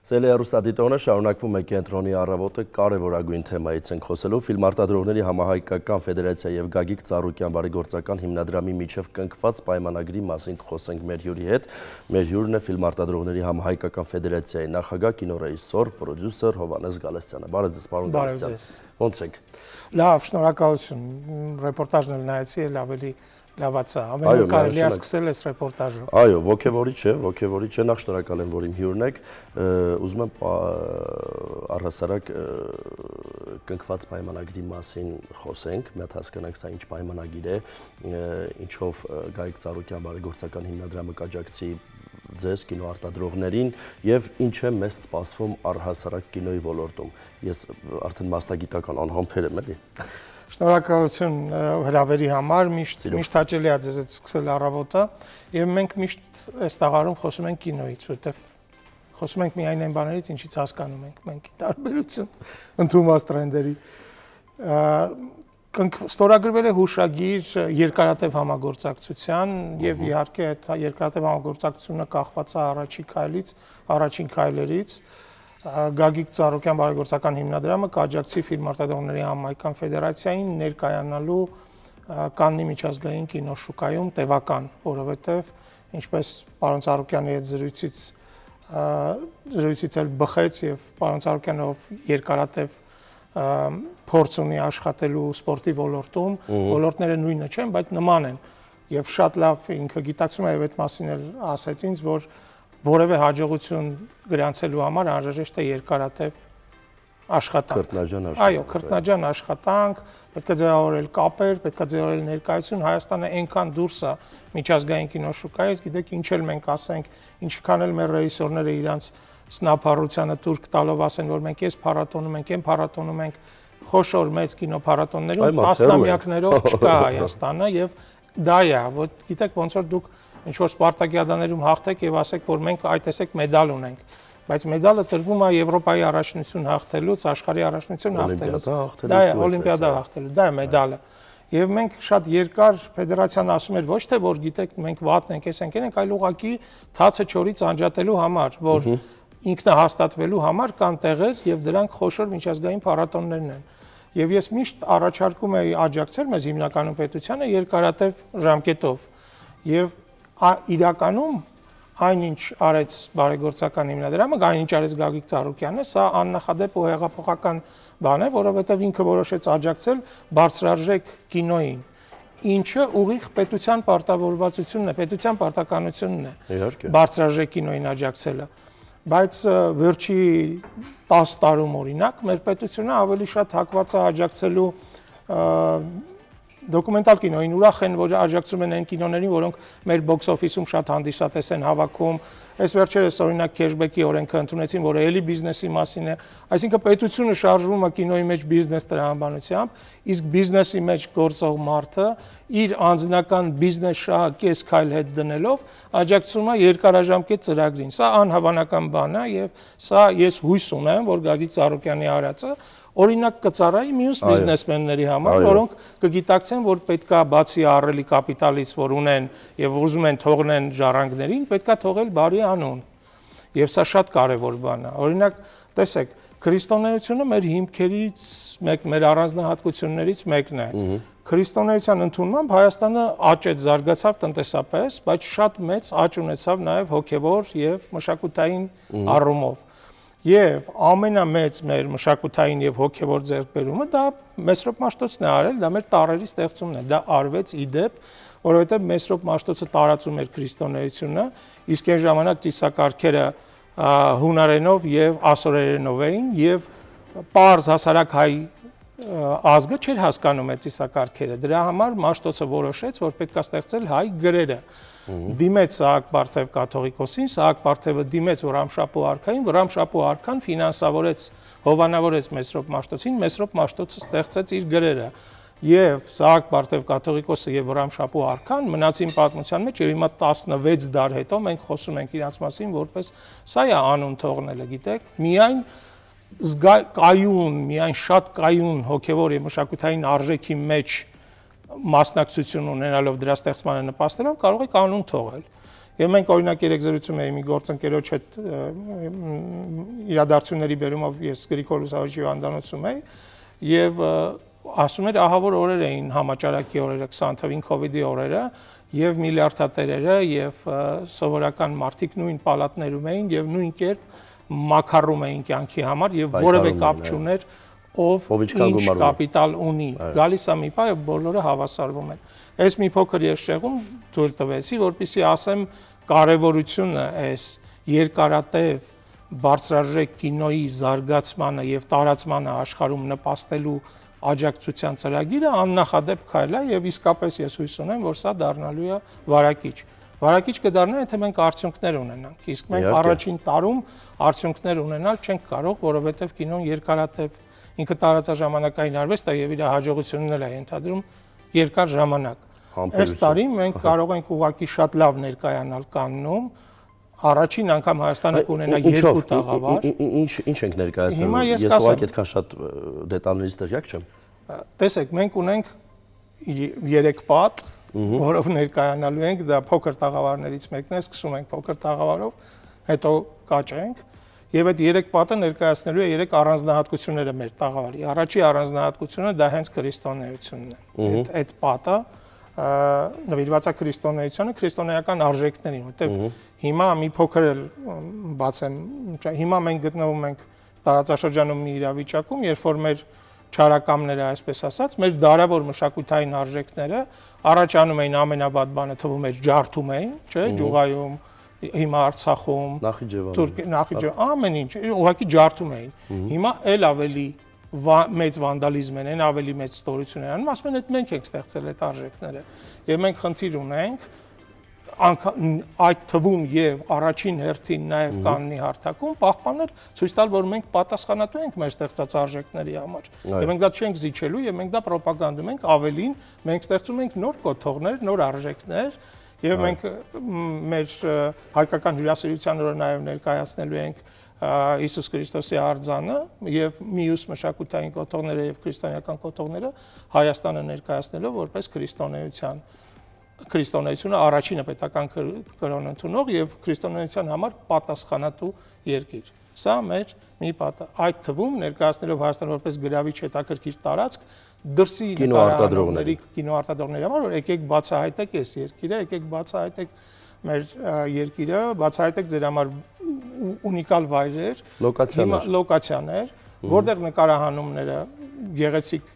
Սելի հեռուստադիտողներ, շարունակվում է կենտրոնի առավոտը կարևորագույն թեմայից ենք խոսելու ֆիլմարտադրողների համահայկական ֆեդերացիա եւ Գագիկ Ծառուկյան բարեգործական հիմնադրամի միջև կնքված պայմանագրի մասին կխոսենք մեր հյուրի հետ։ Մեր հյուրն է ֆիլմարտադրողների համահայկական ֆեդերացիայի նախագահ, կինոռեժիսոր, պրոդյուսեր Հովհաննես Գալստյանը։ Բարև ձեզ, պարոն Գալստյան։ Ոնց եք։ Լավ, շնորհակալություն։ Ռեպորտաժն էլ նայեցի, էլ ավելի լավացա։ Ամեն կարելի է սկսել այս ռեպորտաժով։ Այո, ոգևորիչ է, նախ շնորհակալ եմ, որ իմ հյուրն եք։ Ուզում եմ առհասարակ կնքված պայմանագրի մասին խոսենք, մի հատ հասկանանք սա ինչ պայմանագիր է, ինչով Գագիկ Ծառուկյան բարեգործական հիմնադրամը կաջակցի ձեզ կինոարտադրողներին եւ ինչ է մեզ սպասվում առհասարակ կինոյի ոլորտում։ Ես արդեն մասնագիտական անհամբեր եմ, էլի։ Շնորհակալություն հրավերի համար, միշտ հաճելի է ձեզ հետ սկսել առավոտը եւ մենք միշտ այս տաղարում խոսում ենք կինոյից, որտեվ խոսում ենք միայն այն բաներից, ինչից հասկանում ենք մենք տարբերություն ընդունված տրենդերի։ Ստորագրվել է հուշագիր երկարատև համագործակցության եւ իհարկե այդ երկարատև համագործակցությունը կախված է առաջին քայլերից Գագիկ Ծառուկյան բարեգործական հիմնադրամը կաջակցի ֆիլմարտադրողների համահայկական ֆեդերացիային ներկայանալու Կաննի միջազգային կինոշուկայում տևական, որովհետեւ ինչպես պարոն Ծառուկյանի հետ զրույցից էլ բխեց եւ պարոն Ծառուկյանը երկարատև փորձ ունի աշխատելու սպորտի ոլորտում, ոլորտները նույնը չեն, բայց նման են եւ շատ լավ ինքը գիտակցում է եւ այդ մասին էլ ասեց ինձ, որ որևէ հաջողություն գրանցելու համար անհրաժեշտ է երկարատև աշխատանք։ Այո, քրտնաջան աշխատանք, պետք է ձևավորել կապեր, պետք է ձևավորել ներկայություն, Հայաստանը այնքան դուրս է միջազգային կինոշուկայից, գիտեք, ինչ էլ մենք ասենք, ինչքան էլ մեր ռեժիսորները իրանց սնափառությանը турք տալով ասեն, որ մենք այս փառատոնում ենք, այն փառատոնում ենք, խոշոր մեծ կինոփառատոններում տասնամյակներով չկա Հայաստանը եւ դա է, որ գիտեք ոնց որ դուք ինչ որ Սպարտակիադաներում հաղթեք եւ ասեք, որ մենք այդ տեսեք մեդալ ունենք, բայց մեդալը տրվում է Եվրոպայի առաջնություն հաղթելուց, աշխարհի առաջնություն հաղթելուց, դա է օլիմպիադա հաղթելու, դա է մեդալը։ Եվ մենք շատ երկար ֆեդերացիան ասում էր ոչ թե որ գիտեք մենք վատն ենք, էս ենք, այլ ուղղակի թացը չորից անջատելու համար, որ ինքնահաստատվելու համար կան տեղեր եւ դրանք խոշոր միջազգային փառատոններն են։ Եվ ես միշտ առաջարկում եի աջակցել մեզ հիմնականում պետությանը երկարատև ժամկետով։ Եվ իրականում այնինչ արեց բարեգործական հիմնադրամը, այնինչ արեց Գագիկ Ծառուկյանը, սա աննախադեպ ու հեղափոխական բան է, որովհետեւ ինքը որոշեց աջակցել բարձրարժեք կինոյին, ինչը ուղիղ պետության պարտավորվածությունն է, պետության պարտականությունն է բարձրարժեք կինոյին աջակցելը։ Բայց վերջի 10 տարում օրինակ մեր պետությունը ավելի շատ հակված է աջակցելու դոկումենտալ կինոյին, ուրախ են, որ աջակցում են այն կինոներին, որոնք մեր բոքս օֆիսում շատ հանդիսատես են հավաքում։ Այս վերջերս օրինակ քեշբեքի օրենքը ընդունեցին, որը էլի բիզնեսի մասին է, այսինքն պետությունը շարժվում է կինոյի մեջ բիզնես տրամաբանությամբ, իսկ բիզնեսի մեջ գործող մարդը իր անձնական բիզնես շահը կես քայլ հետ դնելով աջակցում է երկարաժամկետ ծրագրին։ Սա անհավանական բան է եւ սա ես հույս ունեմ, որ Գագիկ Ծառուկյանի արածը օրինակ կծառայի մյուս բիզնեսմենների համար, որոնք կգիտակցեն, որ պետքա բացի ահռելի կապիտալից, որ ունեն եւ ուզում են թողնեն ժառանգներին, պետքա թողել բարի անուն։ Եվ սա շատ կարեւոր բան է։ Օրինակ, տեսեք, քրիստոնեությունը մեր հիմքերից մեկ, մեր առանձնահատկություններից մեկն է։ Քրիստոնեության ընդունմամբ Հայաստանը աճեց, զարգացավ տնտեսապես, բայց շատ մեծ աճ ունեցավ նաեւ հոգեվոր եւ մշակութային առումով։ Եվ ամենամեծ մեր մշակութային եւ հոգեվոր ձեռքբերումը դա Մեսրոպ Մաշտոցն է արել, դա մեր տառերի ստեղծումն է, դա արվեց իդեպ, որովհետեւ Մեսրոպ Մաշտոցը տարածում էր քրիստոնեությունը, իսկ այն ժամանակ ծիսակարգերը հունարենով եւ ասորերենով էին եւ պարզ հասարակ հայ ազգը չէր հասկանում այդ ծիսակարգերը։ Դրա համար Մաշտոցը որոշեց, որ պետք է ստեղծել հայ գրերը։ Դիմեց Սահակ Պարթև կաթողիկոսին, Սահակ Պարթևը դիմեց Վռամշապուհ արքային, Վռամշապուհ արքան ֆինանսավորեց, հովանավորեց Մեսրոպ Մաշտոցին, Մեսրոպ Մաշտոցը ստեղծեց իր գրերը։ Եվ Սահակ Պարթև կաթողիկոսը եւ Վռամշապուհ արքան մնացին պատմության մեջ եւ հիմա 16 դար հետո մենք խոսում ենք իրաց մասին, որպես սա է անուն թողնելը, գիտեք, միայն կայուն, միայն շատ կայուն հոգեվոր եւ մշակութային արժեքի մեջ մասնակցություն ունենալով դրա ստեղծմանը նպաստելով կարող է կանոն թողել։ Եվ մենք օրինակ երեք զրուցում էի մի գործընկերոջ հետ իրադարձությունների բերումով ես Գրիգոր Լուսավորչի հանդանոցում էի եւ ասում էր ահա որ օրեր էին համաճարակի օրերը 20 թվին կոവിഡ്ի օրերը եւ միլիարդատերերը եւ սովորական մարդիկ նույն պալատներում էին եւ նույն կերպ մակարում էին կյանքի համար եւ որևէ կապ չուներ ով ինչ կապիտալ ունի գալիս է մի պահ եւ բոլորը հավասարվում են այս մի փոքր ես շեղում թույլ տվեցի որպեսզի ասեմ կարևորությունը այս երկարատև բարձրարժեք կինոյի զարգացմանը եւ տարածմանը աշխարհում նպաստելու աջակցության ծրագիրը աննախադեպ քայլ է եւ իսկապես ես հույս ունեմ որ սա դառնալու է վարակիչ կդառնա եթե մենք արդյունքներ ունենանք իսկ մենք առաջին տարում արդյունքներ ունենալ չենք կարող որովհետեւ կինոն երկարատև ինքը տարածաժամանակային արվեստ է եւ իր հաջողությունն էլ է ենթադրում երկար ժամանակ այս տարի մենք կարող ենք ուղղակի շատ լավ ներկայանալ Կաննում առաջին անգամ Հայաստանը կունենա երկու տաղավար ինչ ենք ներկայացնում ես ուղղակի այդքան շատ դետալներից տեղյակ չեմ տեսեք մենք ունենք 3 պատ որով ներկայանալու ենք դա փոքր տաղավարներից մեկն է սկսում ենք փոքր տաղավարով հետո կաճենք եւ այդ 3 պատը ներկայացնելու է 3 առանձնահատկությունները մեր տաղավարի առաջի առանձնահատկությունը դա հենց քրիստոնեությունն է այդ պատը նվիրված է քրիստոնեությանը քրիստոնեական արժեքներին որտեղ հիմա մի փոքր բացեմ հիմա մենք գտնվում ենք տարածաշրջանում մի իրավիճակում երբ որ մեր չարակամները այսպես ասած մեր դարավոր մշակութային արժեքները առաջանում էին ամենավատ բանը թվում էր ջարդում էին չէ ջուղայում հիմա Արցախում Նախիջևանում ամեն ինչ ուղղակի ջարդում էին հիմա էլ ավելի մեծ վանդալիզմ են ավելի մեծ ստորություն են անում ասում են այդ մենք ենք ստեղծել այդ արժեքները եւ մենք խնդիր ունենք այդ թվում եւ առաջին հերթին նաեւ Կաննի հարթակում պահպանել ցույց տալ որ մենք պատասխանատու ենք մեր ստեղծած արժեքների համար եւ մենք դա չենք զիջելու եւ մենք դա ռոպագանդում ենք ավելին մենք ստեղծում ենք նոր կոթողներ նոր արժեքներ եւ մենք մեր հայկական հյուրասիրության օրը նաեւ ներկայացնելու ենք Հիսուս Քրիստոսի արձանը եւ մյուս մշակութային կոթողները եւ քրիստոնեական կոթողները Հայաստանը ներկայացնելով որպես քրիստոնեությունը առաջինը պետական կրոն ընդունող եւ քրիստոնեության համար պատասխանատու երկիր սա մեր մի պատը այդ թվում ներկայացնելով Հայաստանը որպես գրավիչ հետաքրքիր տարածք դրսի նկարահանողների կինոարտադրողների համար որ եկեք բացահայտեք այս երկիրը եկեք բացահայտեք մեր երկիրը բացահայտեք ձեր համար ունիկալ վայրեր լոկացիաներ որտեղ նկարահանումները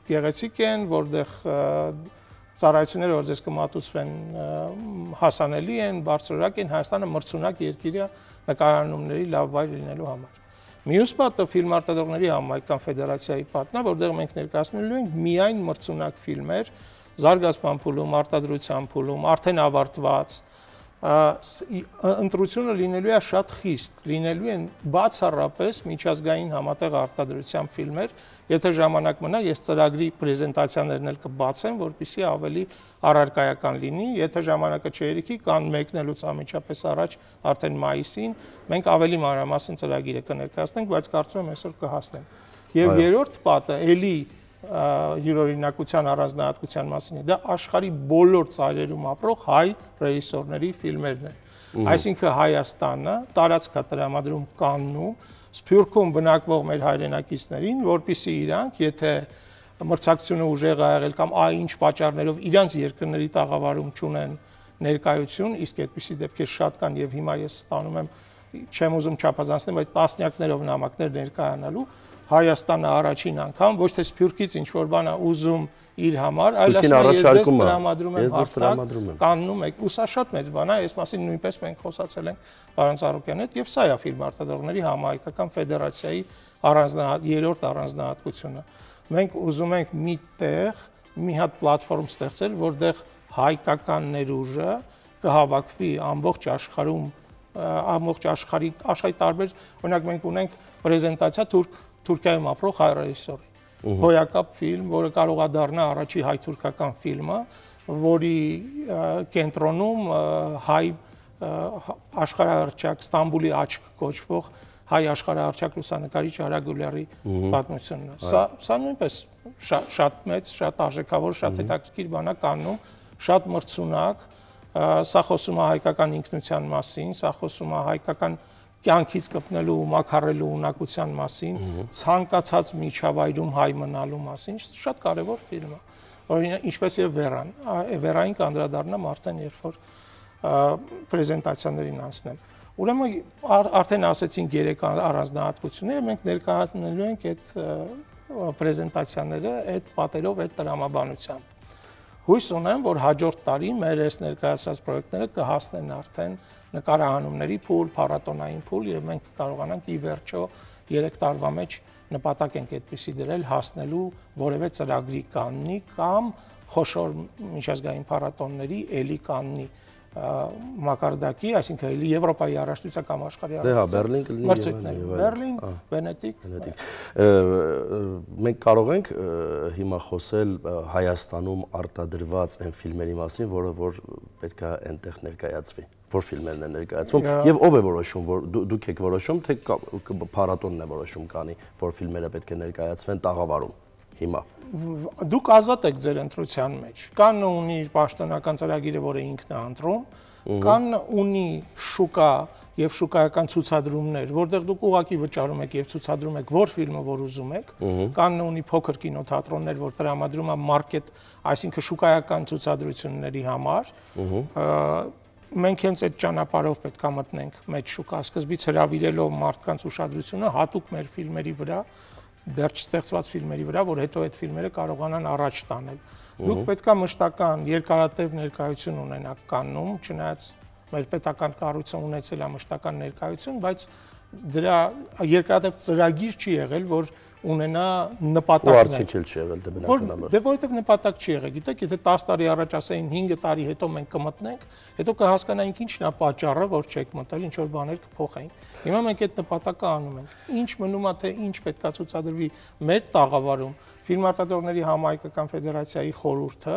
գեղեցիկ են որտեղ ծառայությունները որ ձեզ կմատուցվեն հասանելի են բարձրորակ են Հայաստանը մրցունակ երկիր է նկարահանումների լավ վայր լինելու համար Մյուս պատը ֆիլմ արտադրողների համայնքական ֆեդերացիայի պատն է, որտեղ մենք ներկայացնելու ենք միայն մրցունակ ֆիլմեր, զարգացման փուլում, արտադրության փուլում, արդեն ավարտված, ընտրությունը լինելու է շատ խիստ, լինելու են բացառապես միջազգային համատեղ արտադրության ֆիլմեր, եթե ժամանակ մնա, ես ծրագրի պրեզենտացիաներն էլ կբացեմ, որպեսզի ավելի առարկայական լինի, եթե ժամանակը չերիքի, կան մեկնելուց անմիջապես առաջ արդեն մայիսին, մենք ավելի մանրամասն ծրագիրը կներկայացնենք, բայց կարծում եմ այսօր կհասնենք։ Եվ երրորդ պատը էլի յուրօրինակության առանձնահատկության մասին է, դա աշխարհի բոլոր ծայրերում ապրող հայ ռեժիսորների ֆիլմերն են։ Այսինքն Հայաստանը տարածք է տրամադրում Կաննում, Սփյուռքում բնակվող մեր հայրենակիցներին, որպեսզի իրանք, եթե մրցակցությունը ուժեղ է եղել կամ ինչ պատճառներով իրանց երկրների տաղավարում չունեն ներկայություն, իսկ այդպիսի դեպքեր շատ կան եւ հիմա ես ստանում եմ, չեմ ուզում չափազանցնել, բայց տասնյակներով նամակներ ներկայանալու, Հայաստանը առաջին անգամ ոչ թե Սփյուռքից ինչ որ բան է ուզում իր համար, այլ ասում է ես ձեզ տրամադրում եմ հարթակ, Կաննում եք, ու սա շատ մեծ բան է, այս մասին նույնպես մենք խոսացել ենք պարոն Ծառուկյանի հետ եւ սա է ֆիլմ արտադրողների համահայկական ֆեդերացիայի երրորդ առանձնահատկությունը։ Մենք ուզում ենք մի տեղ, մի հատ պլատֆորմ ստեղծել, որտեղ հայկական ներուժը կհավաքվի ամբողջ աշխարհում, ամբողջ աշխարհի տարբեր, օրինակ մենք ունենք պրեզենտացիա Թուրքիայում ապրող հայ ռեժիսորի հոյակապ ֆիլմ, որը կարող է դառնա առաջի հայ-թուրքական ֆիլմը, որի կենտրոնում հայ աշխարհահռչակ Ստամբուլի աչք կոչվող հայ աշխարհահռչակ լուսանկարիչ Արա Գուլյարի պատմությունն է։ Սա նույնպես շատ մեծ, շատ արժեքավոր, շատ հետաքրքիր բան է Կաննում, շատ մրցունակ, սա խոսում է հայկական ինքնության մասին, սա խոսում է հայկական կյանքից կպնելու ու մաքարելու ունակության մասին, ցանկացած միջավայրում հայ մնալու մասին, շատ կարևոր ֆիլմ է։ Օրինակ, ինչպես եւ Վերային կանդրադառնամ արդեն երբ որ պրեզենտացիաներին անցնեմ։ Ուրեմն արդեն ասեցինք 3 առանձնահատկությունները, մենք ներկայացնելու ենք այդ պրեզենտացիաները այդ պատերով, այդ տրամաբանությամբ։ Հույս ունեմ, որ հաջորդ տարի մեր այս ներկայացած պրոյեկտները կհասնեն արդեն նկարահանումների փուլ, փառատոնային փուլ եւ մենք կարողանանք ի վերջո 3 տարվա մեջ նպատակ ենք այդպիսի դրել հասնելու որևէ ծրագրի կաննի կամ խոշոր միջազգային փառատոնների էլի կաննի մակարդակի, այսինքն էլի Եվրոպայի առաջնության կամ աշխարհի առաջնության Բերլին, Վենետիկ։ Մենք կարող ենք հիմա խոսել Հայաստանում արտադրված այն ֆիլմերի մասին, որ պետք է այնտեղ ներկայացվի, որ ֆիլմերն են ներկայացվում, եւ ով է որոշում, որ դուք եք որոշում, թե փառատոնն է որոշում կանի, որ ֆիլմերը պետք է ներկայացվեն տաղավարում հիմա։ Դուք ազատ եք ձեր ընտրության մեջ։ Կան ունի իր պաշտոնական ծրագիրը, որը ինքն է ընտրում, կան ունի շուկա եւ շուկայական ցուցադրումներ, որտեղ դուք ուղակի վճարում եք եւ ցուցադրում եք որ ֆիլմը որ ուզում եք, կան ունի փոքր կինոթատրոններ, որ տրամադրում է մարքետ, այսինքն շուկայական ցուցադրությունների համար։ Մենք հենց այդ ճանապարհով պետք է մտնենք մեծ շուկա, սկզբից հրավիրելով մարդկանց ուշադրությունը հատուկ մեր ֆիլմերի վրա, դեռ չստեղծված ֆիլմերի վրա, որ հետո այդ ֆիլմերը կարողանան առաջ տանել։ Դուք պետք է մշտական երկարատև ներկայություն ունենաք Կաննում, չնայած մեր պետական կառույցը ունեցել է մշտական ներկայություն, բայց դրա երկարատև ծրագիր չի եղել, որ ունենա նպատակներ։ Արդյունք չի եղել դե բնականաբար։ Դե որովհետև նպատակ չի եղել, գիտեք, եթե 10 տարի առաջ ասեին 5 տարի հետո մենք կմտնենք, հետո կհասկանայինք ինչն է պատճառը, որ չեք մտել, ինչ որ բաներ կփոխեին։ Հիմա մենք այդ նպատակը անում ենք։ Ինչ մնում է, թե ինչ պետքա ցուցադրվի մեր տաղավարում, Ֆիլմարտադրողների համահայկական ֆեդերացիայի խորհուրդը,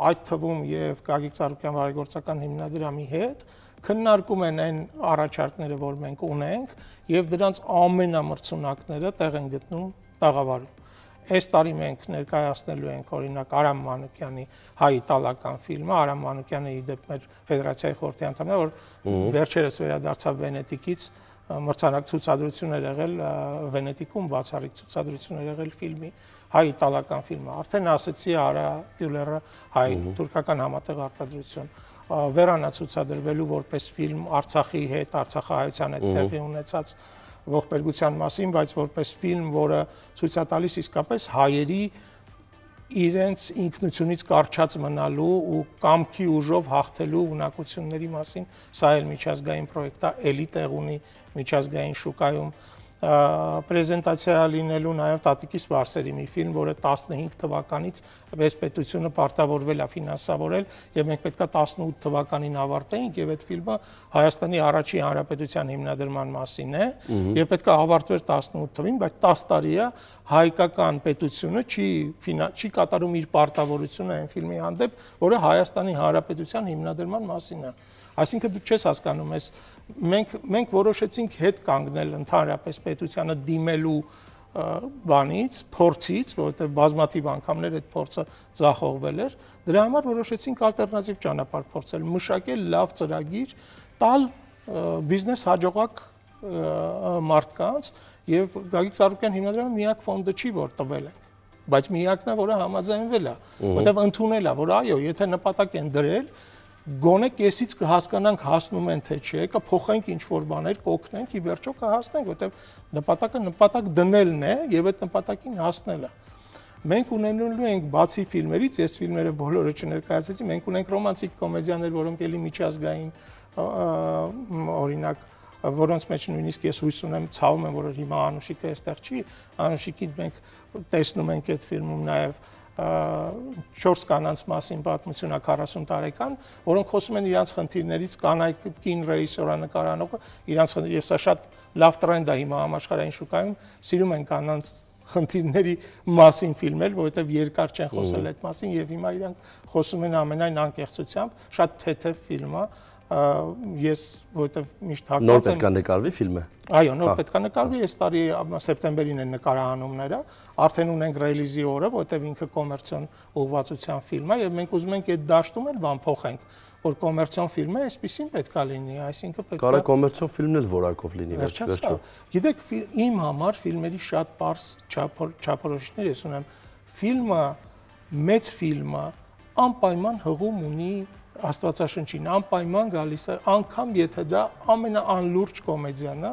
այդ թվում եւ Գագիկ Ծառուկյան բարեգործական հիմնադրամի հետ քննարկում են այն առաջարկները, որ մենք ունենք, եւ դրանց ամենամրցունակները տեղ են գտնում տաղավարում։ Այս տարի մենք ներկայացնելու ենք օրինակ Արամ Մանուկյանի հայ-իտալական ֆիլմը, Արամ Մանուկյանը ի դեպ մեր ֆեդերացիայի խորհրդի անդամ է, որ վերջերս վերադարձավ Վենետիկից, մրցանակ ցուցադրություն էր եղել Վենետիկում, բացառիկ ցուցադրություն էր եղել ֆիլմի, հայ-իտալական ֆիլմը։ Արդեն ասեցի Արա Գյուլերը հայ-թուրքական համատեղ արտադրություն։ Վերանա ցուցադրվելու որպես ֆիլմ Արցախի հետ, Արցախահայության հետ տեղի ունեցած ողբերգության մասին, բայց որպես ֆիլմ, որը ցույց է տալիս իսկապես հայերի իրենց ինքնությունից կարճած մնալու ու կամքի ուժով հաղթելու ունակությունների մասին, սա էլ միջազգային պրոյեկտ է, էլի տեղ ունի միջազգային շուկայում, պրեզենտացիա լինելու նաև Տատիկիս Վարսերի մի ֆիլմ, որը 15 թվականից այս պետությունը պարտավորվել է ֆինանսավորել եւ մենք պետք է 18 թվականին ավարտեինք եւ այդ ֆիլմը Հայաստանի առաջին հանրապետության հիմնադրման մասին է եւ պետք է ավարտվեր 18 թվականին, բայց 10 տարի է հայկական պետությունը չի կատարում իր պարտավորությունը այն ֆիլմի հանդեպ, որը Հայաստանի հանրապետության հիմնադրման մասին է։ Այսինքն դու չես հասկանում, մենք որոշեցինք հետ կանգնել ընդհանրապես պետությանը դիմելու բանից, փորձից, որովհետև բազմաթիվ անգամներ այդ փորձը ձախողվել էր, դրա համար որոշեցինք ալտերնատիվ ճանապարհ փորձել, մշակել լավ ծրագիր, տալ բիզնես հաջողակ մարդկանց եւ Գագիկ Ծառուկյան հիմնադրամը միակ ֆոնդը չի, որ տվել ենք, բայց միակն է, որը համաձայնվել է, որովհետև ընդունել է, որ այո, եթե նպատակ են դրել, գոնե կեսից կհասկանանք հասնում են թե չէ, կփոխենք ինչ-որ բաներ, կօգնենք, ի վերջո կհասնենք, որտեղ նպատակը նպատակ դնելն է եւ այդ նպատակին հասնելը։ Մենք ունենալու ենք բացի ֆիլմերից, ես ֆիլմերը բոլորը չներկայացրեցի, մենք ունենք ռոմանտիկ կոմեդիաներ, որոնք էլի միջազգային օրինակ, որոնց մեջ նույնիսկ ես հույս ունեմ, ցավում եմ, որ հիմա Անուշիկը այստեղ չի, Անուշիկին մենք տեսնում ենք այդ ֆիլմում նաեւ 4 կանանց մասին պատմություն է 40 տարեկան, որոնք խոսում են իրանց խնդիրներից, կանայք կին ռեժիսորանկարանողը, իրանց եւ սա շատ լավ տրենդ է հիմա համաշխարհային շուկայում, սիրում են կանանց խնդիրների մասին ֆիլմել, որովհետեւ երկար չեն խոսել այդ մասին եւ հիմա իրանք խոսում են ամենայն անկեղծությամբ, շատ թեթև ֆիլմ է, ես որովհետեւ միշտ հակված եմ։ Նոր պետք է նկարվի ֆիլմը։ Այո, նոր պետք է նկարվի, այս տարի սեպտեմբերին են նկարահանումները, արդեն ունենք ռելիզի օրը, որովհետև ինքը կոմերցիոն ուղղվածության ֆիլմ է եւ մենք ուզում ենք այդ դաշտում էլ բան փոխենք, որ կոմերցիոն ֆիլմը այսպեսին պետք է լինի, այսինքն պետք է Կարա կոմերցիոն ֆիլմն էլ որակով լինի վերջ-վերջո։ Գիտեք, իմ համար ֆիլմերի շատ པարզ չափորոշիչներ ես ունեմ։ Ֆիլմը, մեծ ֆիլմը անպայման հղում ունի Աստվածաշնչին, անպայման գալիս է, անգամ եթե դա ամենաանլուրջ կոմեդիան է,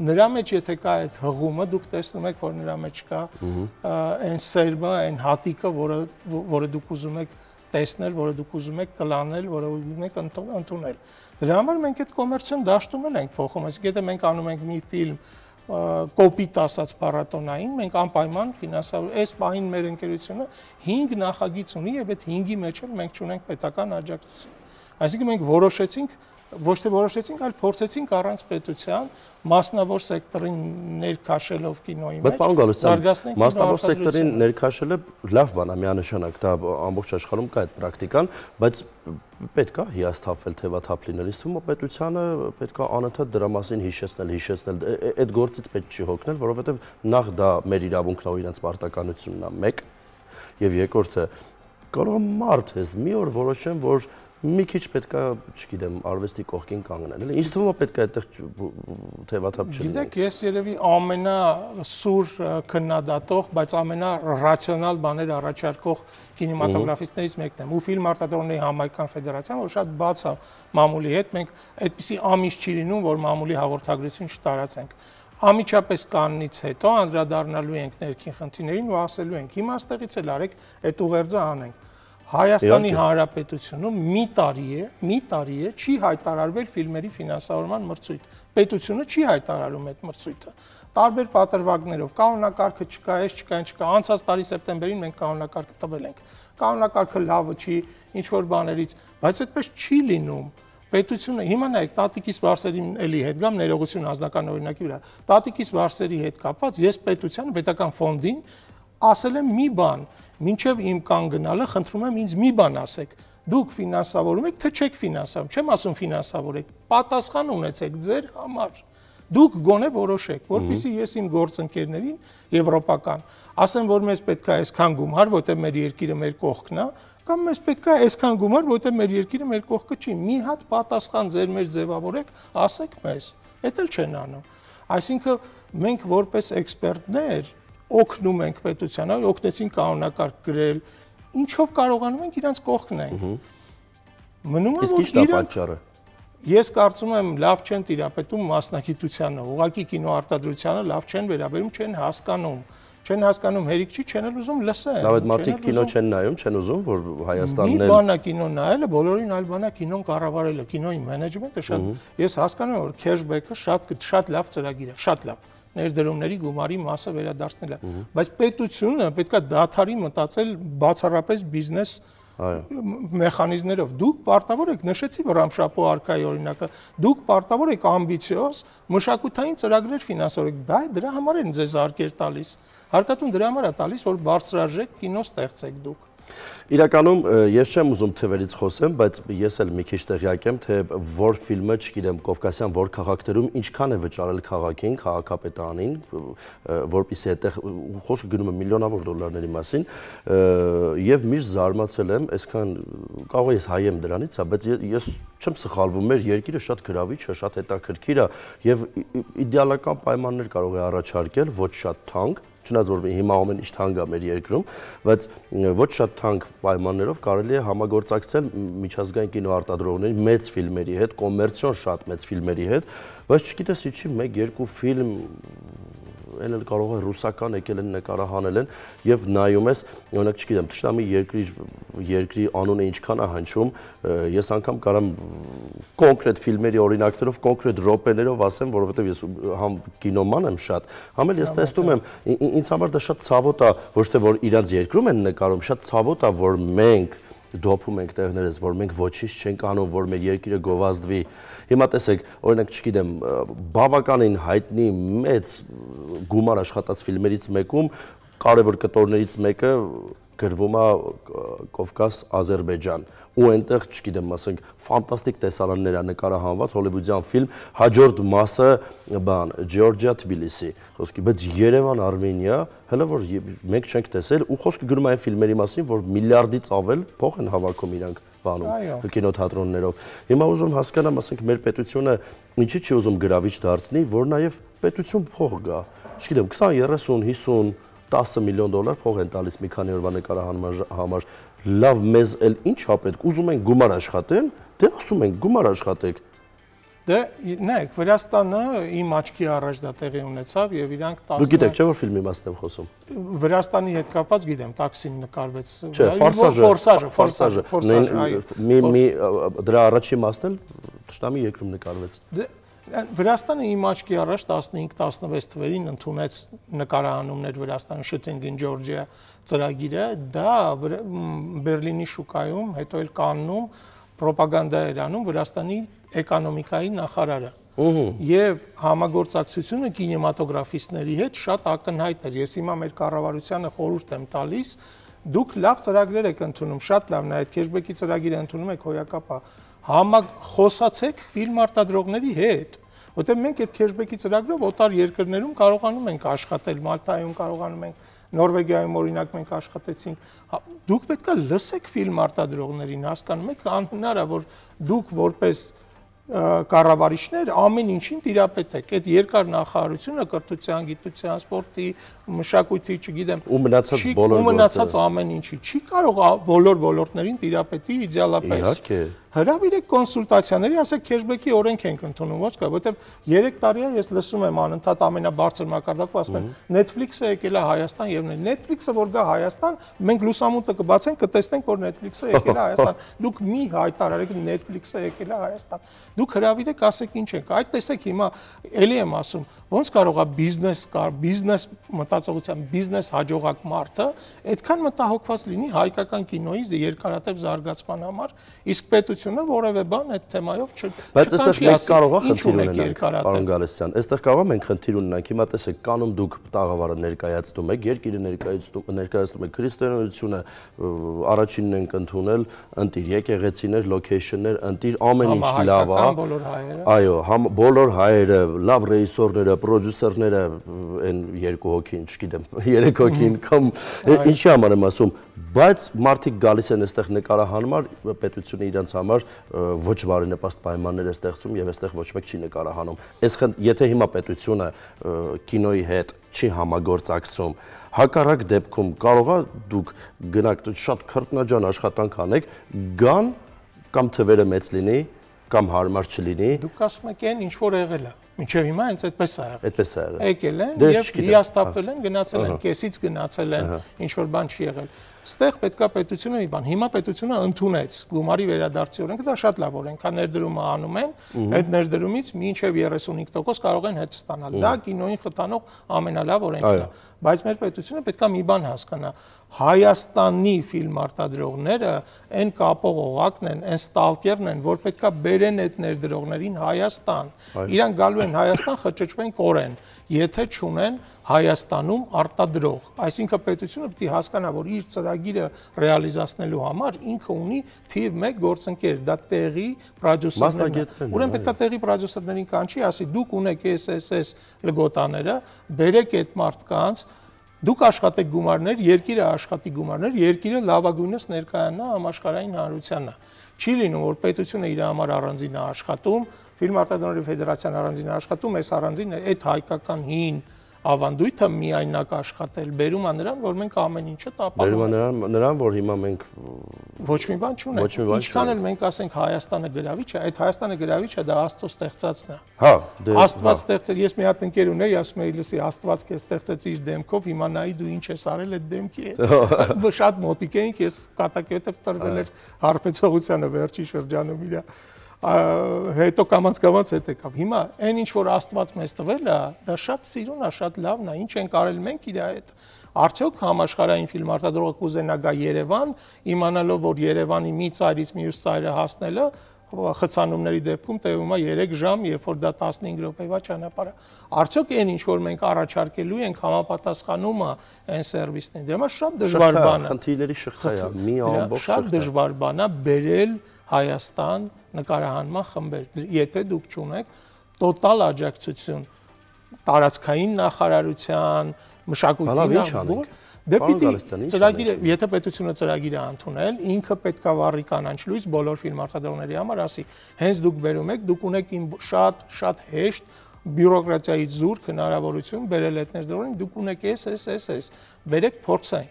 նրա մեջ եթե կա այդ հղումը, դուք տեսնում եք, որ նրա մեջ կա այն սերմը, այն հատիկը, որը դուք ուզում եք տեսնել, որը դուք ուզում եք կլանել, որը ուզում եք ընդունել։ Դրա համար մենք այդ կոմերցիոն դաշտում ենք փոխում, այսինքն եթե մենք անում ենք մի ֆիլմ կոպիտ ասած փառատոնային, մենք անպայման ֆինանսավոր այս պահին մեր ընկերությունը 5 նախագիծ ունի եւ այդ 5-ի մեջ էլ մենք ունենք պետական աջակցություն։ Այսինքն մենք որոշեցինք, ոչ թե որոշեցինք, այլ փորձեցինք առանց պետության մասնավոր սեկտորին ներքաշելով կինոյի մեջ։ Բայց պարոն Գալստյան, մասնավոր սեկտորին ներքաշելը լավ բան է, միանշանակ, դա ամբողջ աշխարհում կա այդ պրակտիկան, բայց պետք է հիասթափվել, թևաթափ լինել, իսկ թվում է պետությանը պետք է անընդհատ դրա մասին հիշեցնել, այդ գործից պետք չի հոգնել, որովհետև նախ դա մեր իրավունքն է ու իրենց պարտականությունն է, մեկ, եւ երկրորդը կարող մարդ ես մի օր որոշեմ, որ մի քիչ պետք է, չգիտեմ, արվեստի կողքին կանգնել, էլի։ Ինձ թվում է պետք է այդտեղ թևաթափ չլինի։ Գիտեք, ես երևի ամենասուր քննադատող, բայց ամենառացիոնալ բաներ առաջարկող կինեմատոգրաֆիստներից մեկն եմ։ Ու ֆիլմ արտադրողների համայնքան ֆեդերացիան, որ շատ բաց է մամուլի հետ, մենք այդպիսի ամիս չի լինում, որ մամուլի հաղորդագրություն չտարածենք։ Ամիջապես կաննից հետո անդրադառնալու ենք ներքին խնդիրներին ու ասելու ենք, հիմա այստեղից էլ արեք այդ ուղերձը անենք։ Հայաստանի Հանրապետությունում մի տարի է չի հայտարարվել ֆիլմերի ֆինանսավորման մրցույթ։ Պետությունը չի հայտարարում այդ մրցույթը։ Տարբեր պատրվակներով կանոնակարգը չկա, այս չկա, այն չկա։ Անցած տարի սեպտեմբերին մենք կանոնակարգը տվել ենք։ Կանոնակարգը լավը չի, ինչ որ բաներից, բայց այդպես չի լինում։ Պետությունը հիմա նայեք տատիկիս վարսերին էլի հետ գամ ներողություն անձնական օրինակի վրա։ Տատիկիս վարսերի հետ կապված ես պետությանը պետական ֆոնդին ասել եմ մի բան, մինչև իմ կան գնալը խնդրում եմ ինձ մի բան ասեք։ Դուք ֆինանսավորում եք, թե չեք ֆինանսավորում։ Չեմ ասում ֆինանսավորեք, պատասխան ունեցեք ձեր համար։ Դուք գոնե որոշեք, որպեսզի ես իմ գործընկերներին եվրոպական ասեմ, որ մեզ պետք է այսքան գումար, որտեղ մեր երկիրը մեր կողքն է, կամ մեզ պետք է այսքան գումար, որտեղ մեր երկիրը մեր կողքը չի։ Մի հատ պատասխան ձեր մեջ ձևավորեք, ասեք մեզ։ Դա էլ չեն անում։ Այսինքն մենք որպես էքսպերտներ օգնում ենք պետությանը, օգնեցին կանոնակարգ գրել, ինչով կարողանում ենք իրանց կողքն ենք։ Մնում է որ պատճառը։ Ես կարծում եմ լավ չեն տիրապետում մասնագիտությանը, ուղղակի կինոարտադրությանը լավ չեն վերաբերում, չեն հասկանում հերիք չի, չեն էլ ուզում լսել։ Լավ, այդ մարդիկ կինո չեն նայում, չեն ուզում, որ Հայաստանն էլ։ Մի բան է կինո նայելը, բոլորին այլ բան է կինոն կառավարելը, կինոյի մենեջմենտը շատ։ Ես հասկանում եմ, որ քեշբեքը շատ լավ ծրագիր է, շատ լավ։ Ներդրումների գումարի մասը վերադարձնելը, բայց պետությունը պետքա դադարի մտածել բացառապես բիզնես մեխանիզմներով։ Դուք պարտավոր եք, նշեցի Վռամշապուհ արքայի օրինակը, դուք պարտավոր եք ամբիցիոզ մշակութային ծրագրեր ֆինանսավորեք, դրա համար են ձեզ արկեր տալիս։ Հարկատուն դրա համար է տալիս, որ բարձրաժեք կինո ստեղծեք դուք։ Իրականում ես չեմ ուզում թվերից խոսեմ, բայց ես էլ մի քիչ տեղյակ եմ, թե որ ֆիլմը, չգիտեմ, Կովկասյան որ քաղաքներում ինչքան է վճարել քաղաքին, քաղաքապետանին, որպեսզի այդտեղ խոսքը գնում է միլիոնավոր դոլարների մասին, եւ միշտ զարմացել եմ, այսքան կարող է ես հայ եմ դրանից, բայց ես չեմ սխալվում, մեր երկիրը շատ գրավիչ է, շատ հետաքրքիր է եւ իդեալական պայմաններ կարող է առաջարկել, ոչ շատ թանկ, չնայած որ հիմա ամեն ինչ թանկ է մեր երկրում, բայց ոչ շատ թանկ պայմաններով կարելի է համագործակցել միջազգային կինոարտադրողների մեծ ֆիլմերի հետ, կոմերցիոն շատ մեծ ֆիլմերի հետ, բայց չգիտես ինչի 1-2 ֆիլմ էլ կարող է ռուսական եկել են նկարահանել են եւ նայում ես, օրինակ չգիտեմ, Թշնամի երկրի անունը ինչքան է հնչում, ես անգամ կարամ կոնկրետ ֆիլմերի օրինակներով, կոնկրետ րոպեներով ասեմ, որովհետեւ ես համ կինոման եմ շատ, համ էլ ես տեսնում եմ, ինձ համար դա շատ ցավոտ է, ոչ թե որ իրանց երկրում են նկարում, շատ ցավոտ է, որ մենք դոփում ենք տեղներս, որ մենք ոչինչ չենք անում, որ մեր երկիրը գովազդվի։ Հիմա տեսեք, օրինակ, չգիտեմ, բավականին հայտնի մեծ գումար աշխատած ֆիլմերից մեկում կարևոր կտորներից մեկը գրվում է Կովկաս, Ադրբեջան, ու այնտեղ, չգիտեմ, ասենք, ֆանտաստիկ տեսարաններ է նկարահանված, հոլիվուդյան ֆիլմ, հաջորդ մասը բան, Ջեորջիա, Թբիլիսի, խոսքի, բայց Երևան, Արմենիա, հələ որ մենք չենք տեսել, ու խոսքը գնում է այն ֆիլմերի մասին, որ միլիարդից ավել փող են հավաքում իրանք, սպանում կինոթատրոններով։ Հիմա ուզում հասկանամ, ասենք մեր պետությունը ինչի՞ չի ուզում գրավիչ դարձնի, որ նաև պետություն փող գա։ Չգիտեմ, 20, 30, 50, 10 միլիոն դոլար փող են տալիս մի քանի օրվա նկարահանման համար։ Լավ, մեզ էլ ինչ ա պետք։ Ուզում են գումար աշխատեն, դե ասում են գումար աշխատեք։ Դե նայեք, Վրաստանը իմ աչքի առաջ դա տեղի ունեցավ եւ իրանք 10 Դու գիտեք, չէ՞ որ ֆիլմի մասն եմ խոսում։ Վրաստանի հետ կապված գիտեմ, տաքսին նկարվեց։ Չէ, ֆորսաժը։ Մի դրա առաջի մասն էլ Թշնամի երկրում նկարվեց։ Վրաստանը իմ աչքի առաջ 15-16 թվերին ընդունեց նկարահանումներ Վրաստանում Shooting in Georgia ծրագիրը, դա Բերլինի շուկայում, հետո էլ Կաննում պրոպագանդա էր անում Վրաստանի էկոնոմիկայի նախարարը։ Եվ համագործակցությունը կինեմատոգրաֆիստների հետ շատ ակնհայտ էր։ Ես հիմա մեր կառավարությանը խորհուրդ եմ տալիս, դուք լավ ծրագրեր եք ընդունում, շատ լավ, նայեք քեշբեքի ծրագիրը ընդունում եք հոյակապա, խոսացեք ֆիլմ արտադրողների հետ, որտեղ մենք այդ քեշբեքի ծրագրով օտար երկրներում կարողանում ենք աշխատել, Մալտայում կարողանում ենք, Նորվեգիայում օրինակ մենք աշխատեցինք, դուք պետք է լսեք ֆիլմ արտադրողներին, հասկանում եք, անհնար է, որ դուք որպես կառավարիչներ ամեն ինչին տիրապետեք, այդ երկար նախարարությունը կրթության, գիտության, սպորտի, մշակույթի, չգիտեմ, ու մնացած ամեն ինչի չի կարող բոլոր ոլորտներին տիրապետի իդեալապես։ Իհարկե։ Հրավիրեք կոնսուլտացիաների, ասեք քեշբեքի օրենք ենք ընդունում, ոչ կա, որտեղ 3 տարի է ես լսում եմ անընդհատ ամենաբարձր մակարդակով ասում են Netflix-ը եկել է Հայաստան եւ Netflix-ը որ գա Հայաստան, մենք լուսամուտը կբացենք, կտեսնենք որ Netflix-ը եկել է Հայաստան։ Դուք մի հայտարարեք Netflix-ը եկել է Հայաստան։ Դուք հրավիրեք, ասեք ինչ եք։ Այդ տեսեք հիմա էլի եմ ասում, ոնց կարող է բիզնես մտածողության, բիզնես հաջողակ մարդը այդքան մտահոգված լինի հայկական կինոյի երկարատև զարգացման համար, իսկ պետությունը որևէ բան այդ թեմայով Բայց այստեղ մենք կարող ենք խնդիր ունենանք, պարոն Գալստյան, այստեղ կարող ենք խնդիր ունենանք, հիմա տեսեք, կանում դուք տաղավարը ներկայացնում եք, երկիրը ներկայացնում եք քրիստոնեությունը, առաջինն ենք ընդունել, ընտիր եկեղեցիներ, լոքեյշններ, ընտիր ամեն ինչ լավ է։ Այո, բոլոր հայերը, լավ ռեժիսորները, պրոդյուսերները, այն 2 հոգին, չգիտեմ, 3 հոգին կամ ինչի համար եմ ասում, բայց մարդիկ գալիս են այստեղ նկարահանման, պետությունը իրենց համար ոչ բարենպաստ պայմաններ է ստեղծում եւ այստեղ ոչ մեկ չի նկարահանում։ Եթե հիմա պետությունը կինոյի հետ չի համագործակցում, հակառակ դեպքում կարող է դուք գնաք շատ քրտնաջան աշխատանք անեք, գան կամ թվերը մեծ լինի, կամ հարմար չլինի։ Դուք ասում եք այն ինչ որ եղել է։ Մինչև հիմա հենց այդպես է եղել։ Այդպես է եղել։ Եկել են եւ հիաստափվել են, գնացել են, կեսից գնացել են, ինչ որ բան չի եղել։ Ստեղ պետքա պետությունը մի բան։ Հիմա պետությունը ընդունեց գումարի վերադարձի օրենքը, դա շատ լավ օրենք է, ներդրումը անում են, այդ ներդրումից մինչև 35% կարող են հետ ստանալ։ Դա կինոյին խթանող ամենալավ օրենքն է։ Բայց մեր պետությունը պետքա մի բան հասկանա։ Հայաստանի ֆիլմ արտադրողները այն կապող օղակն են, այն ստալկերն են, որ պետքա բերեն այդ ներդրողներին Հայաստան։ Իրանք գալու են Հայաստան, խճճվեն կորեն, եթե չունեն Հայաստանում արտադրող։ Այսինքն պետությունը պետք է հասկանա, որ իր ծրագիրը ռեալիզացնելու համար ինքը ունի թիվ 1 գործընկեր, դա տեղի պրոդյուսերներն։ Ուրեմն պետքա տեղի պրոդյուսերներին կանչի, ասի դուք ունեք SSS լգոտաները, բերեք այդ մարդկանց, դուք աշխատեք գումարներ, երկիրը աշխատի գումարներ, երկիրը լավագույնս ներկայանա համաշխարհային հանրությանը։ Չի լինում, որ պետությունը իր համար առանձին է աշխատում, ֆիլմ արտադրողների ֆեդերացիան առանձին է աշխատում, այս առանձին այդ հայկական հին ավանդույթը միայնակ աշխատել, բերում է նրան, որ մենք ամեն ինչը տապալում ենք։ Բերում է նրան, որ հիմա մենք ոչ մի բան չունենք։ Ինչքան էլ մենք ասենք Հայաստանը գրավիչ է, այդ Հայաստանը գրավիչը դա Աստծո ստեղծածն է։ Հա, Աստված ստեղծել, ես մի հատ ընկեր ունեի, ասում էի, լսի, Աստված քեզ ստեղծեց իր դեմքով, հիմա նայի դու ինչ ես արել այդ դեմքի հետ։ Շատ մոտիկ էինք, ես կատակետև տրվել էր հարբեցողությանը վերջի շրջանում իրա հետո կամած հետ եկավ։ Հիմա այն ինչ որ Աստված մեզ տվել է, դա շատ սիրուն է, շատ լավն է, ինչ ենք արել մենք իր հետ։ Արդյոք համաշխարհային ֆիլմ արտադրողը կուզենա գա Երևան, իմանալով որ Երևանի մի ծայրից մյուս ծայրը հասնելը խցանումների դեպքում տևում է 3 ժամ, երբ որ դա 15 րոպեվա ճանապարհ է։ Արդյոք այն ինչ որ մենք առաջարկելու ենք համապատասխանում է այն սերվիսներին։ Դրա շատ դժվար բան է։ Խնդիրների շղթա է, մի ամբողջ շատ դժվար բան է բերել Հայաստան նկարահանման խմբեր, եթե դուք չունեք տոտալ աջակցություն տարածքային նախարարության, մշակույթի Դեպի ծրագիրը, եթե պետությունը ծրագիրը ընդունել, ինքը պետք է վառի կանաչ լույս բոլոր ֆիլմ արտադրողների համար, ասի, հենց դուք բերում եք, դուք ունեք իմ շատ հեշտ բյուրոկրատիայից զուրկ հնարավորություն բերել այդ ներդրողին, դուք ունեք էս, բերեք փորձենք։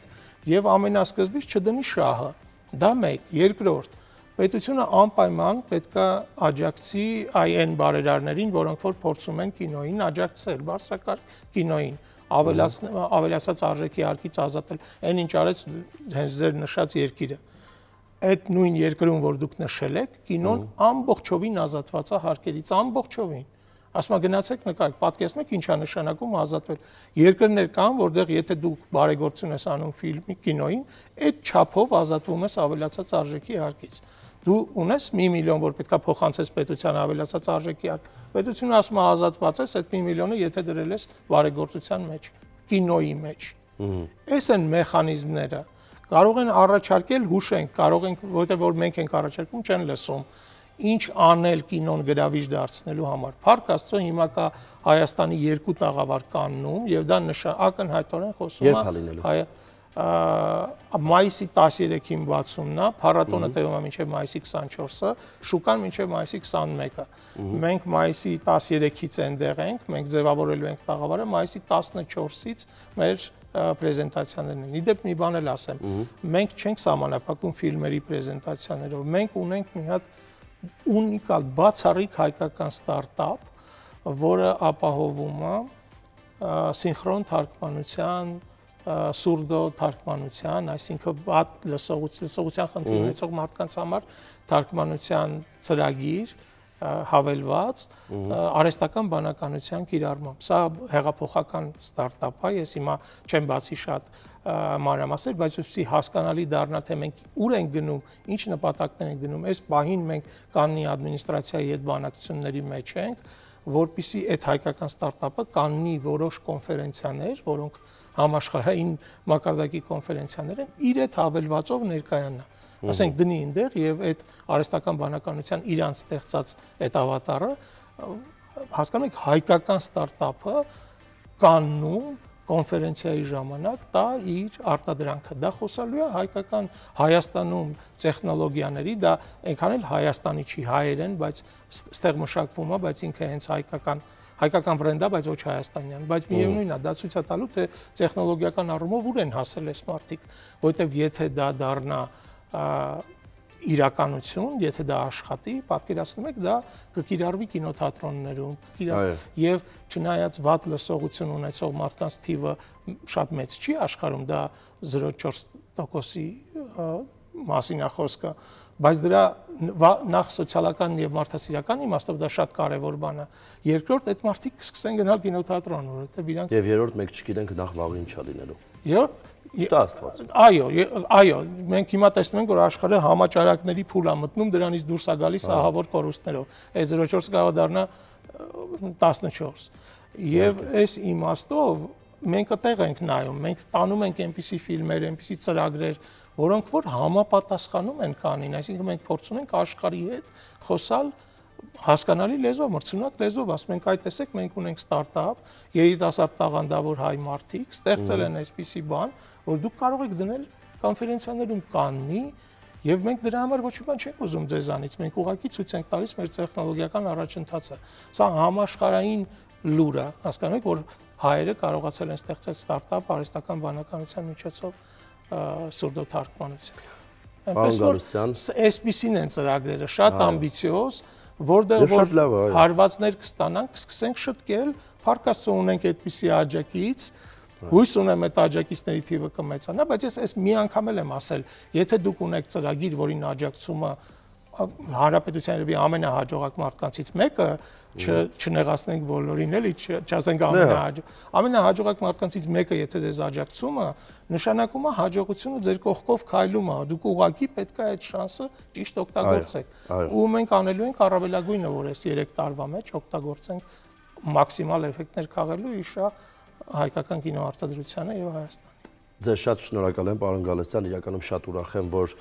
Եվ ամենասկզբից չդնի շահը։ Դա մեկ, երկրորդ, պետությունը անպայման պետք է աջակցի այն բարերարներին, որոնք որ փորձում են կինոյին աջակցել, բարձրակարգ կինոյին, ավելացած արժեքի արկից ազատել, այն ինչ արեց հենց ձեր նշած երկիրը։ Այդ նույն երկրում, որ դուք նշել եք, կինոն ամբողջովին ազատված է հարկերից, ամբողջովին։ Ասում գնացեք նկարեք, պատկերացնում եք ինչ է նշանակում ազատվել։ Երկրներ կան, որտեղ եթե դու բարեգործություն ես անում ֆիլմի, կինոյին, այդ չափով ազատվում ես ավելացած արժեքի հարկից։ Դու ունես 1 միլիոն, որ պետքա փոխանցես պետության ավելացած արժեքի հարկ։ Պետությունը ասում է ազատված ես այդ 1 միլիոնը, եթե դրել ես բարեգործության մեջ, կինոյի մեջ։ Այս են մեխանիզմները։ Կարող են առաջարկել, հուշենք, կարող ենք, որտեղ որ մենք ենք առաջարկում, չեն լսում։ Ինչ անել կինոն գրավիչ դարձնելու համար։ Փառք Աստծո, հիմա կա Հայաստանի 2 տաղավար կաննում եւ դա ակնհայտորեն խոսում է մայիսի 13-ին բացումն է, փառատոնը տևում է մինչև մայիսի 24-ը, շուկան մինչև մայիսի 21-ը։ Մենք մայիսի 13-ից այնտեղ ենք, մենք ձևավորելու ենք տաղավարը, մայիսի 14-ից մեր պրեզենտացիաներն են։ Իդեպ մի բան էլ ասեմ, մենք չենք սահմանափակում ֆիլմերի պրեզենտացիաներով, մենք ունենք մի հատ ունիկալ բացառիկ հայկական ստարտափ, որը ապահովում է սինխրոն թարգմանության, սուրդո թարգմանության, այսինքն վատ լսողության խնդիր ունեցող մարդկանց համար թարգմանության ծրագիր հավելված արհեստական բանականության կիրառմամբ։ Սա հեղափոխական ստարտափ է, ես հիմա չեմ բացի շատ մանրամասներ, բայց ուսի հասկանալի դառնա, թե մենք ուր ենք գնում, ինչ նպատակներ ենք դնում։ Այս պահին մենք Կաննի ադմինիստրացիայի հետ բանակցությունների մեջ ենք, որպեսզի այդ հայկական ստարտափը Կաննի որոշ կոնֆերենցիաներ, որոնք համաշխարհային մակարդակի կոնֆերենցիաներ են, իր այդ հավելվածով ներկայանա։ Ասենք դնի այնտեղ եւ այդ արհեստական բանականության իրանց ստեղծած այդ ավատարը, հասկանանք, հայկական ստարտափը Կաննում կոնֆերենցիայի ժամանակ տա իր արտադրանքը։ Դա խոսալու է հայկական Հայաստանում տեխնոլոգիաների, դա այնքան էլ Հայաստանի չի, հայերեն, բայց ստեղ մշակվում է, բայց ինքը հենց հայկական բրենդ է, բայց ոչ հայաստանյան, բայց միևնույնն է, դա ցույց է տալու, թե տեխնոլոգիական առումով ուր են հասել այս մարդիկ, որովհետև եթե դա դառնա իրականություն, եթե դա աշխատի, պատկերացնում եք, դա կկիրառվի կինոթատրոններում, եւ չնայած վատ լսողություն ունեցող մարդկանց թիվը շատ մեծ չի աշխարհում, դա 0.4%-ի մասին է խոսքը, բայց դրա նախ սոցիալական եւ մարդասիրական իմաստով դա շատ կարեւոր բան է։ Երկրորդ, այդ մարդիկ կսկսեն գնալ կինոթատրոն, որովհետեւ իրանք եւ երրորդ մենք չգիտենք նախ վաղը ինչ է լինելու։ Այո, մենք հիմա տեսնում ենք, որ աշխարհը համաճարակների փուլ է մտնում, դրանից դուրս է գալիս ահավոր կորուստներով։ Այս 0.4 կարող է դառնա 14։ Եվ այս իմաստով մենք այդտեղ ենք նայում, մենք տանում ենք այնպիսի ֆիլմեր, այնպիսի ծրագրեր, որոնք որ համապատասխանում են Կանին, այսինքն մենք փորձում ենք աշխարհի հետ խոսալ հասկանալի լեզվով, մրցունակ լեզվով, ասում ենք, այ տեսեք, մենք ունենք ստարտափ, երիտասարդ տաղանդավոր հայ մարդիկ ստեղծել են այսպիսի բան, որ դուք կարող եք դնել կոնֆերենցիաներում Կաննի, եւ մենք դրա համար ոչ մի բան չենք ուզում ձեզանից, մենք ուղղակի ցույց ենք տալիս մեր տեխնոլոգիական առաջընթացը։ Սա համաշխարհային լուր է, հասկանում եք, որ հայերը կարողացել են ստեղծել ստարտափ արհեստական բանականության միջոցով սուրդո թարգմանություն։ Այնպես որ այսպիսին են ծրագրերը, շատ ամբիցիոզ, որտեղ որ հարվածներ կստանանք, կսկսենք շտկել, փառք Աստծո ունենք այդպիսի աջակից, հույս ունեմ այդ աջակիցների թիվը կմեծանա, բայց ես այս մի անգամ էլ եմ ասել, եթե դուք ունեք ծրագիր, որին աջակցումը հանրապետության ամենահաջողակ մարդկանցից մեկը, չնեղացնենք բոլորին, էլի, չասենք ամենահաջողակ մարդկանցից մեկը, եթե ձեզ աջակցում է, նշանակում է հաջողությունը ձեր կողքով քայլում է, դուք ուղղակի պետք է այդ շանսը ճիշտ օգտագործեք։ Ու մենք անելու ենք առավելագույնը, որ այս 3 տարվա մեջ օգտագործենք մաքսիմալ էֆեկտներ քաղելու իշա հայկական կինոարտադրությանը եւ Հայաստանի։ Ձեզ շատ շնորհակալ եմ, պարոն Գալստյան, իրականում շատ ուրախ եմ, որ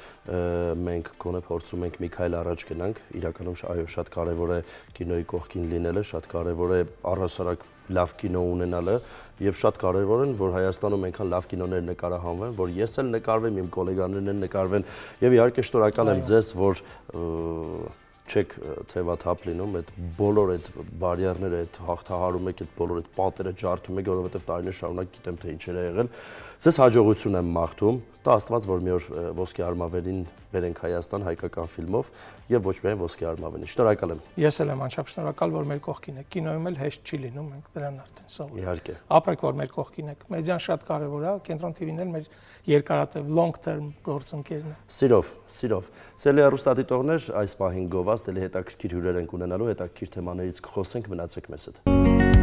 մենք գոնե փորձում ենք մի քայլ առաջ գնանք, իրականում այո, շատ կարևոր է կինոյի կողքին լինելը, շատ կարևոր է առհասարակ լավ կինո ունենալը եւ շատ կարևոր է, որ Հայաստանում այնքան լավ կինոներ նկարահանվեն, որ ես էլ նկարվեմ, իմ գոլեգաներն էլ նկարվեն եւ իհարկե շնորհակալ եմ ձեզ, որ չեք թևաթափ լինում, այդ բոլոր այդ բարիերները, այդ հաղթահարում եք, այդ բոլոր այդ պատերը ջարդում եք, որովհետև տարիներ շարունակ գիտեմ թե ինչեր է եղել։ Ձեզ հաջողություն եմ մաղթում, տա Աստված, որ մի օր ոսկե արմավերին բերենք Հայաստան հայկական ֆիլմով եւ ոչ միայն ոսկե արմավերին։ Շնորհակալ եմ։ Ես էլ եմ անչափ շնորհակալ, որ մեր կողքին եք։ Կինոյում էլ հեշտ չի լինում, մենք դրան արդեն սովոր։ Իհարկե։ Ապրեք, որ մեր կողքին եք։ Մեդիան շատ կարևոր է, Կենտրոն TV-ն էլ մեր երկարատև long term գործընկերն է։ Սիրով։ Սելի հեռուստադիտողներ, այս պահին գովազդ էլի հետաքրքիր հյուրեր ենք ունենալու, հետաքրքիր թեմաներից կխոսենք, մնացեք մեզ հետ։